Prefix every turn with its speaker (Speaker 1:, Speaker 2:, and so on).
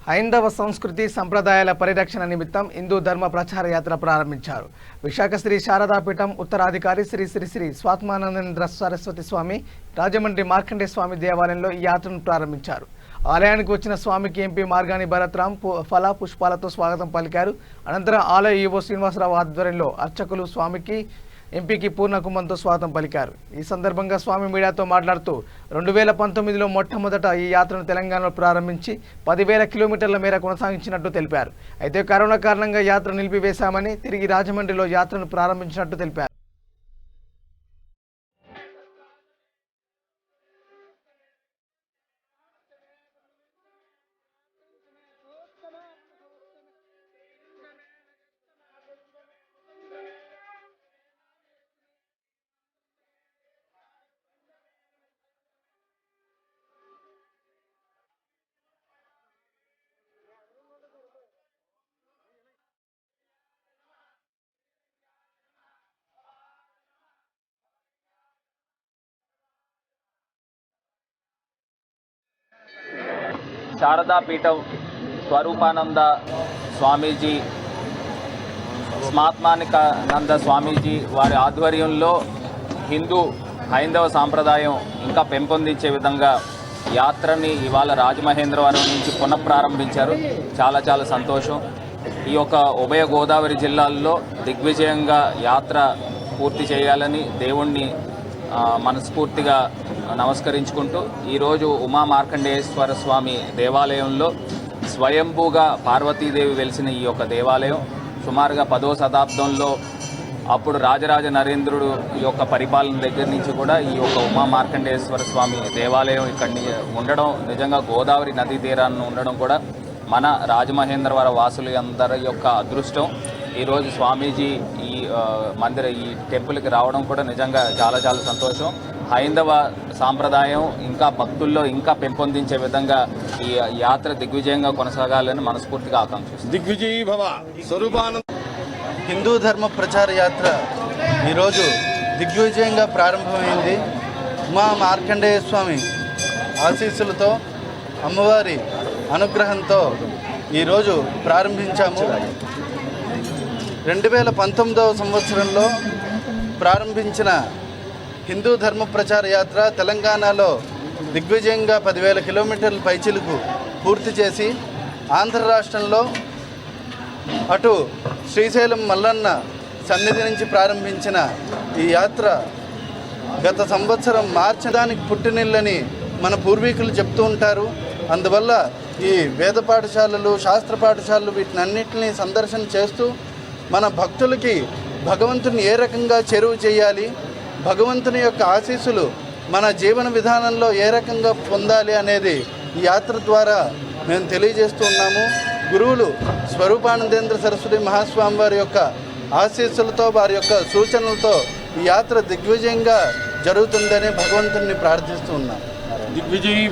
Speaker 1: హైందవ సంస్కృతి సంప్రదాయాల పరిరక్షణ నిమిత్తం హిందూ ధర్మ ప్రచార యాత్ర ప్రారంభించారు. విశాఖ శ్రీ శారదాపీఠం ఉత్తరాధికారి శ్రీ శ్రీ శ్రీ స్వాత్మానందేంద్ర సరస్వతి స్వామి రాజమండ్రి మార్కండే స్వామి దేవాలయంలో ఈ యాత్రను ప్రారంభించారు. ఆలయానికి వచ్చిన స్వామికి ఎంపీ మార్గాని భరత్రామ్ ఫల పుష్పాలతో స్వాగతం పలికారు. అనంతరం ఆలయ ఈవో శ్రీనివాసరావు ఆధ్వర్యంలో అర్చకులు స్వామికి ఎంపీకి పూర్ణకుంభంతో స్వాగతం పలికారు. ఈ సందర్భంగా స్వామి మీడియాతో మాట్లాడుతూ 2019లో మొట్టమొదట ఈ యాత్రను తెలంగాణలో ప్రారంభించి 10,000 కిలోమీటర్ల మేర కొనసాగించినట్టు తెలిపారు. అయితే కరోనా కారణంగా యాత్ర నిలిపివేశామని తిరిగి రాజమండ్రిలో యాత్రను ప్రారంభించినట్టు తెలిపారు.
Speaker 2: శారదాపీఠం స్వరూపానంద స్వామీజీ, స్మాత్మానికానంద స్వామీజీ వారి ఆధ్వర్యంలో హైందవ సాంప్రదాయం ఇంకా పెంపొందించే విధంగా యాత్రని ఇవాళ రాజమహేంద్రవరం నుంచి పునఃప్రారంభించారు. చాలా సంతోషం. ఈ యొక్క ఉభయ గోదావరి జిల్లాల్లో దిగ్విజయంగా యాత్ర పూర్తి చేయాలని దేవుణ్ణి మనస్ఫూర్తిగా నమస్కరించుకుంటూ ఈరోజు ఉమా మార్కండేశ్వర స్వామి దేవాలయంలో స్వయంభూగా పార్వతీదేవి వెలిసిన ఈ యొక్క దేవాలయం సుమారుగా 10వ శతాబ్దంలో అప్పుడు రాజరాజ నరేంద్రుడు యొక్క పరిపాలన దగ్గర నుంచి కూడా ఈ యొక్క ఉమా మార్కండేశ్వర స్వామి దేవాలయం ఇక్కడి ఉండడం, నిజంగా గోదావరి నదీ తీరాన్ని ఉండడం కూడా మన రాజమహేంద్రవర వాసులు అందరి యొక్క అదృష్టం. ఈరోజు స్వామీజీ ఈ టెంపుల్కి రావడం కూడా నిజంగా చాలా సంతోషం. హైందవ సాంప్రదాయం ఇంకా భక్తుల్లో ఇంకా పెంపొందించే విధంగా ఈ యాత్ర దిగ్విజయంగా కొనసాగాలని మనస్ఫూర్తిగా ఆకాంక్షిస్తున్నాను.
Speaker 3: దిగ్విజయీ భవ. స్వరూపానంద
Speaker 4: హిందూ ధర్మ ప్రచార యాత్ర ఈరోజు దిగ్విజయంగా ప్రారంభమైంది. ఉమా మార్కండేయ స్వామి ఆశీస్సులతో, అమ్మవారి అనుగ్రహంతో ఈరోజు ప్రారంభించాము. 2019వ సంవత్సరంలో ప్రారంభించిన హిందూ ధర్మ ప్రచార యాత్ర తెలంగాణలో దిగ్విజయంగా 10,000 కిలోమీటర్ల పైచిలుకు పూర్తి చేసి ఆంధ్ర రాష్ట్రంలో అటు శ్రీశైలం మల్లన్న సన్నిధి నుంచి ప్రారంభించిన ఈ యాత్ర గత సంవత్సరం మార్చడానికి పుట్టినిల్లని మన పూర్వీకులు చెప్తూ ఉంటారు. అందువల్ల ఈ వేద పాఠశాలలు, శాస్త్ర పాఠశాలలు వీటినన్నింటినీ సందర్శన చేస్తూ మన భక్తులకి భగవంతుని ఏ రకంగా చేరువ చేయాలి, భగవంతుని యొక్క ఆశీస్సులు మన జీవన విధానంలో ఏ రకంగా పొందాలి అనేది ఈ యాత్ర ద్వారా మేము తెలియజేస్తూ ఉన్నాము. గురువులు స్వరూపానందేంద్ర సరస్వతి మహాస్వామి వారి యొక్క ఆశీస్సులతో, వారి యొక్క సూచనలతో ఈ యాత్ర దిగ్విజయంగా జరుగుతుందని భగవంతుని ప్రార్థిస్తూ ఉన్నాం.
Speaker 3: దిగ్విజయీ